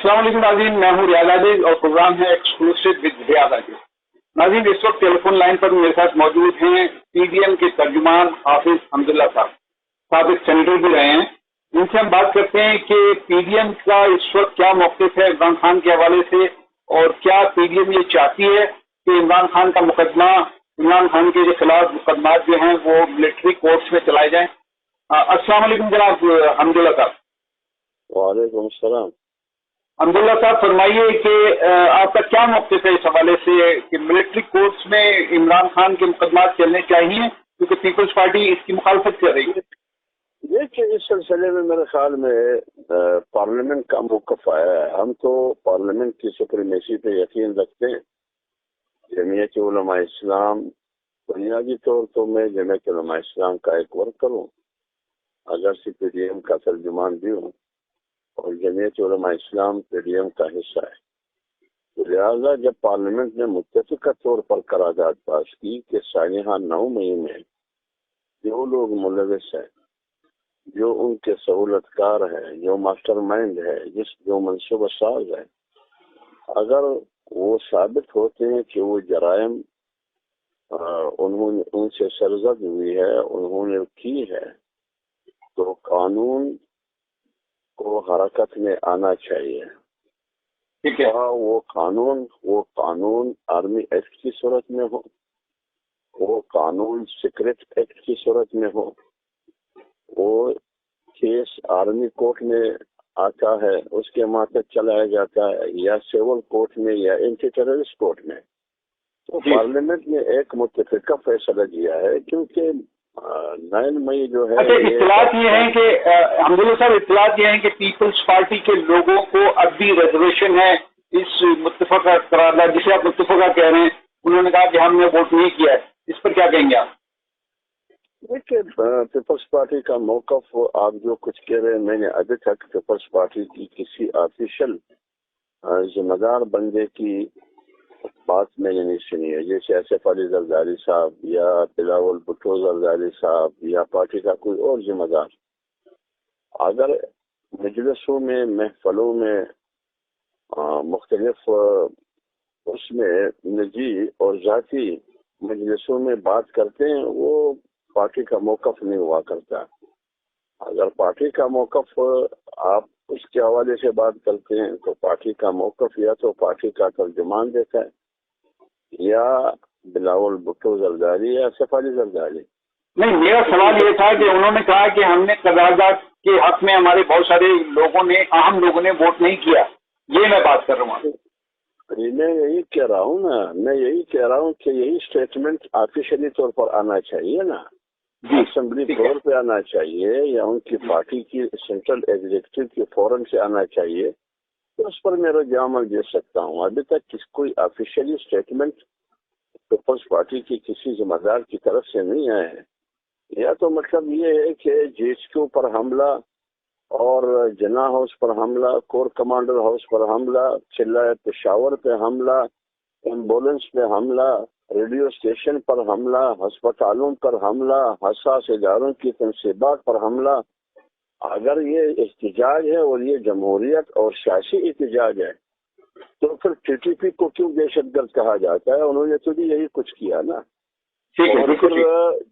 अस्सलाम वालेकुम नाज़रीन, मैं हूँ रियाज आदिल और प्रोग्राम है एक्सक्लूसिव विद रियाज आदिल। नाज़रीन, इस वक्त टेलीफोन लाइन पर मेरे साथ मौजूद हैं पीडीएम के तर्जुमान हाफिज हम्दुल्ला साहब, साबिक सेनेटर भी रहे हैं। इनसे हम बात करते हैं कि पीडीएम का इस वक्त क्या मौक़िफ़ है इमरान खान के हवाले से, और क्या पीडीएम ये चाहती है कि इमरान खान का मुकदमा, इमरान खान के जो खिलाफ मुकदमा जो हैं वो मिलिट्री कोर्ट्स में चलाए जाएँ। अस्सलाम वालेकुम जनाब हम्दुल्ला साहब। वालेकुम सलाम। अब्दुल्ला साहब, फरमाइए कि आपका क्या मौक़िफ़ है इस हवाले से कि मिलिट्री कोर्ट्स में इमरान खान के मुकदमात चलने चाहिए, क्योंकि पीपल्स पार्टी इसकी मुखालफत कर रही है। देखिए, इस सिलसिले में मेरे ख्याल में पार्लियामेंट का मौक़िफ़ आया है। हम तो पार्लियामेंट की सुप्रीमेसी पे यकीन रखते हैं। जमीयत उलमा इस्लाम, बुनियादी तौर तो मैं जमीयत उलमा इस्लाम का एक वर्कर हूँ, अगर से पीडीएम का तर्जुमान भी हूँ, और जमीयत उलमा इस्लाम पीडीएम का हिस्सा है। तो लिहाजा जब पार्लियामेंट ने मुत्तफ़िक़ा तौर पर करारदाद पास की कि सालिहा 9 मई में जो लोग मुलविस हैं, जो उनके सहूलतकार हैं, जो मास्टर माइंड है, जो मनसूबा साज है, अगर वो साबित होते हैं कि वो जराइम उन्होंने उनसे सरजद हुई है, उन्होंने की है, तो कानून को हरकत में आना चाहिए। ठीक है। वो कानून आर्मी एक्ट की सूरत में हो, वो कानून सीक्रेट एक्ट की सूरत में हो, वो केस आर्मी कोर्ट में आता है, उसके मातहत चलाया जाता है, या सिविल कोर्ट में या एंटी टेररिस्ट कोर्ट में। तो पार्लियामेंट ने एक मुत्तफ़िक़ा फैसला दिया है, क्योंकि 9 मई जो है। अच्छा, इत्तलात ये है कि अब्दुल्ला साहब, इत्तलात ये है कि पीपल्स पार्टी के लोगों को अब भी रिजर्वेशन है इस मुत्तफ़िक़ा करारदाद, जिसे आप मुत्तफ़िक़ा कह रहे हैं। उन्होंने कहा कि हमने वोट नहीं किया है, इस पर क्या कहेंगे आप? देखिए, पीपल्स पार्टी का मौक़िफ़ आप जो कुछ कह रहे हैं, मैंने अभी तक पीपल्स पार्टी की किसी ऑफिशियल जिम्मेदार बंदे की बात मैंने नहीं सुनी है, जैसे आसिफ अली जरदारी साहब या बिलावल भुट्टो जरदारी साहब या पार्टी का कोई और जिम्मेदार अगर मजलिसों में, महफलों में, मुख्तलिफ उसमें निजी और जाती मजलिसों में बात करते हैं, वो पार्टी का मौक़िफ़ नहीं हुआ करता। अगर पार्टी का मौक़िफ़ आप उसके हवाले से बात करते हैं, तो पार्टी का मौक़िफ़ या तो पार्टी का तर्जुमान देता है, या बिलावल भुट्टो जरदारी या आसिफ अली जरदारी। नहीं, मेरा सवाल ये था कि उन्होंने कहा कि हमने करारदाद के हक में हमारे बहुत सारे लोगों ने, आम लोगों ने वोट नहीं किया। ये मैं बात कर रहा हूँ। मैं यही कह रहा हूँ ना, मैं यही कह रहा हूँ कि यही स्टेटमेंट ऑफिशियली तौर पर आना चाहिए ना, असेंबली तौर पे आना चाहिए, या उनकी पार्टी की सेंट्रल एग्जीक्यूटिव के फोरम से आना चाहिए, तो उस पर मैं रद्द-ए-अमल दे सकता हूँ। अभी तक कोई ऑफिशियली स्टेटमेंट पीपल्स पार्टी की किसी जिम्मेदार की तरफ से नहीं आया है। या तो मतलब ये है कि जेएचक्यू पर हमला और जना हाउस पर हमला, कोर कमांडर हाउस पर हमला, चिल्ला पेशावर पे हमला, एम्बुलेंस पे हमला, रेडियो स्टेशन पर हमला, अस्पतालों पर हमला, हसास इदारों की तनसीबात पर हमला, अगर ये एहतजाज है और ये जमहूरियत और सियासी एहतजाज है, तो फिर टीटीपी को क्यों दहशतगर्द कहा जाता है? उन्होंने तो भी यही कुछ किया ना। और फिर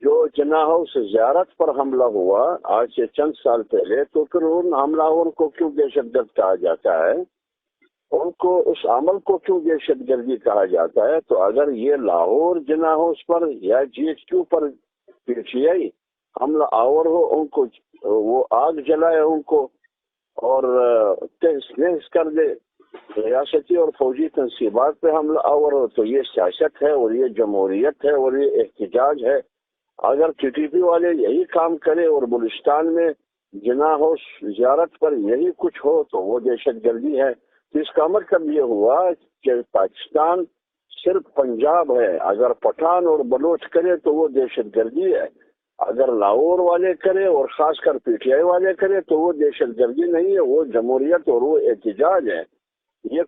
जो जना हाउस ज़ियारत पर हमला हुआ आज से चंद साल पहले, तो फिर उन हमलावरों को क्यों दहशतगर्द कहा जाता है? उनको, उस अमल को क्यों दहशतगर्दी कहा जाता है? तो अगर ये लाहौर जना हाउस पर या जीएचक्यू पर पीटीआई हमला आवर हो, उनको वो आग जलाए उनको और तहस कर दे, रियासती और फौजी तनसीबात पे हमला आवर हो, तो ये सियासत है और ये जमहूरियत है और ये एहतजाज है। अगर टीटीपी वाले यही काम करे और बलूचिस्तान में जना हाउस ज़ियारत पर यही कुछ हो, तो वो दहशतगर्दी है। तो इसका मतलब ये हुआ कि पाकिस्तान सिर्फ पंजाब है, अगर पठान और बलोच करे तो वो दहशतगर्दी है, अगर लाहौर वाले करे और खासकर पीटीआई वाले करे तो वो दहशतगर्दी नहीं है, वो जमहूरियत और वो एहतजाज है। ये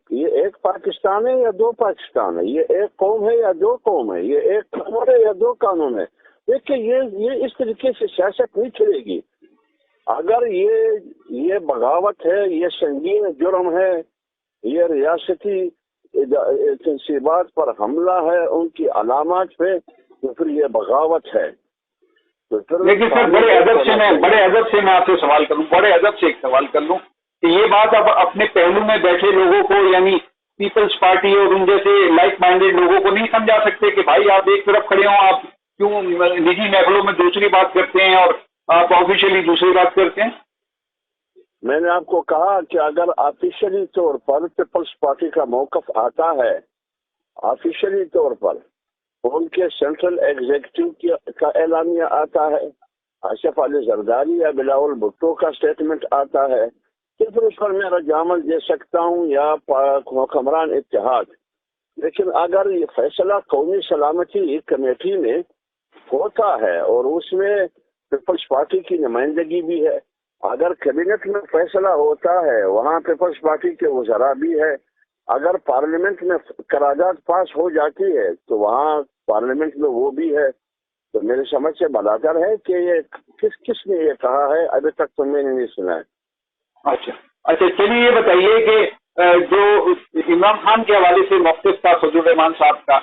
एक पाकिस्तान है या दो पाकिस्तान है? ये एक कौम है या दो कौम है? ये एक कानून है या दो कानून है? देखिए, ये इस तरीके से सियासत नहीं चलेगी। अगर ये बगावत है, ये संगीन जुर्म है, یہ ریاستی تنصیبات پر حملہ ہے، ان کی علامات پہ، تو پھر یہ بغاوت ہے۔ تو پھر لیکن سر بڑے ادب سے میں آپ سے سوال کروں، بڑے ادب سے ایک سوال کر لوں کہ یہ بات اب اپنے پہلو میں بیٹھے لوگوں کو، یعنی پیپلز پارٹی اور ان جیسے لائک مائنڈیڈ لوگوں کو نہیں سمجھا سکتے کہ بھائی آپ ایک طرف کھڑے ہوں، آپ کیوں نجی محفلوں میں دوسری بات کرتے ہیں اور آپ آفیشیلی دوسری بات کرتے ہیں؟ میں نے آپ کو کہا کہ اگر آفیشلی طور پر پیپلز پارٹی کا موقف آتا ہے، آفیشلی طور پر ان کے سینٹرل ایگزیکٹو کا اعلامیہ آتا ہے، آصف علی زرداری یا بلاول بھٹو کا سٹیٹمنٹ آتا ہے، تو پھر اس پر میں رد عمل دے سکتا ہوں یا حکمران اتحاد۔ لیکن اگر یہ فیصلہ قومی سلامتی کمیٹی میں ہوتا ہے اور اس میں پیپلز پارٹی کی نمائندگی بھی ہے، اگر کیبنٹ میں فیصلہ ہوتا ہے وہاں پیپلز پارٹی کے وزراء بھی ہے، اگر پارلیمنٹ میں قرارداد پاس ہو جاتی ہے تو وہاں پارلیمنٹ میں وہ بھی ہے۔ تو میری سمجھ سے بلاتر ہے کہ یہ کس نے یہ کہا ہے، ابھی تک تو میں نے نہیں سنا ہے۔ اچھا چلیے یہ بتائیے کہ جو عمران خان کے حوالے سے موقف تھا فضل الرحمان صاحب کا،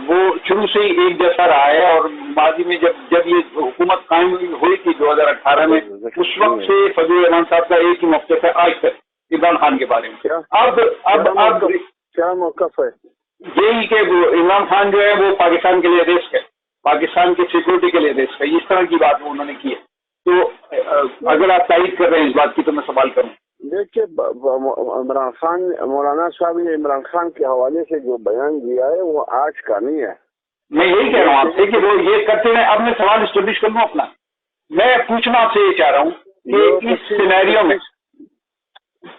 وہ شروع سے ہی ایک جیسا رہا ہے، اور ماضی میں جب یہ حکومت قائم ہوئی تھی 2018 میں، اس وقت سے فضل الرحمان صاحب کا ایک ہی موقف ہے آج تک عمران خان کے بارے میں۔ اب کیا موقف ہے؟ یہی کہ عمران خان جو ہے وہ پاکستان کے لیے رسک ہے، پاکستان کی سیکورٹی کے لیے رسک ہے، اس طرح کی بات انہوں نے کی ہے۔ تو اگر آپ تائید کر رہے ہیں اس بات کی تو میں سوال کروں۔ دیکھیے عمران خان، مولانا صاحب نے عمران خان کے حوالے سے جو بیان دیا ہے وہ آج کا نہیں ہے۔ میں یہی کہہ رہا ہوں آپ سے کہ وہ یہ کرتے ہیں۔ اب میں سوال اسٹیبلش کر لوں اپنا، میں پوچھنا آپ سے یہ چاہ رہا ہوں کہ اس سینیریو میں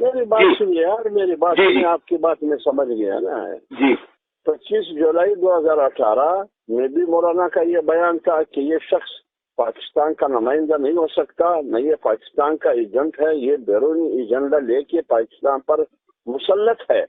میری بات سنیے یار، میری بات سنیے، آپ کی بات میں سمجھ گیا نا جی۔ 25 جولائی 2018 میں بھی مولانا کا یہ بیان تھا کہ یہ شخص پاکستان کا نمائندہ نہیں ہو سکتا، نہ یہ پاکستان کا ایجنٹ ہے، یہ بیرونی ایجنڈا لے کے پاکستان پر مسلط ہے۔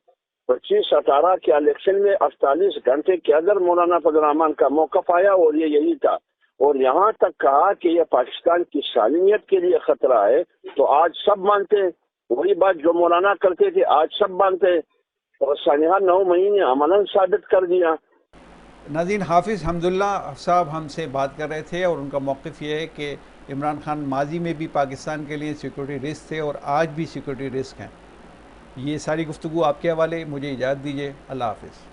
25/18 کے الیکشن میں 48 گھنٹے کے اندر مولانا فضل الرحمان کا موقف آیا اور یہ یہی تھا، اور یہاں تک کہا کہ یہ پاکستان کی سالمیت کے لیے خطرہ ہے۔ تو آج سب مانتے ہیں وہی بات جو مولانا کرتے تھے، آج سب مانتے ہیں، اور سانحہ 9 مہینے عملاً ثابت کر دیا۔ ناظرین، حافظ حمداللہ صاحب ہم سے بات کر رہے تھے، اور ان کا موقف یہ ہے کہ عمران خان ماضی میں بھی پاکستان کے لیے سیکورٹی رسک تھے اور آج بھی سیکورٹی رسک ہیں۔ یہ ساری گفتگو آپ کے حوالے، مجھے اجازت دیجیے، اللہ حافظ۔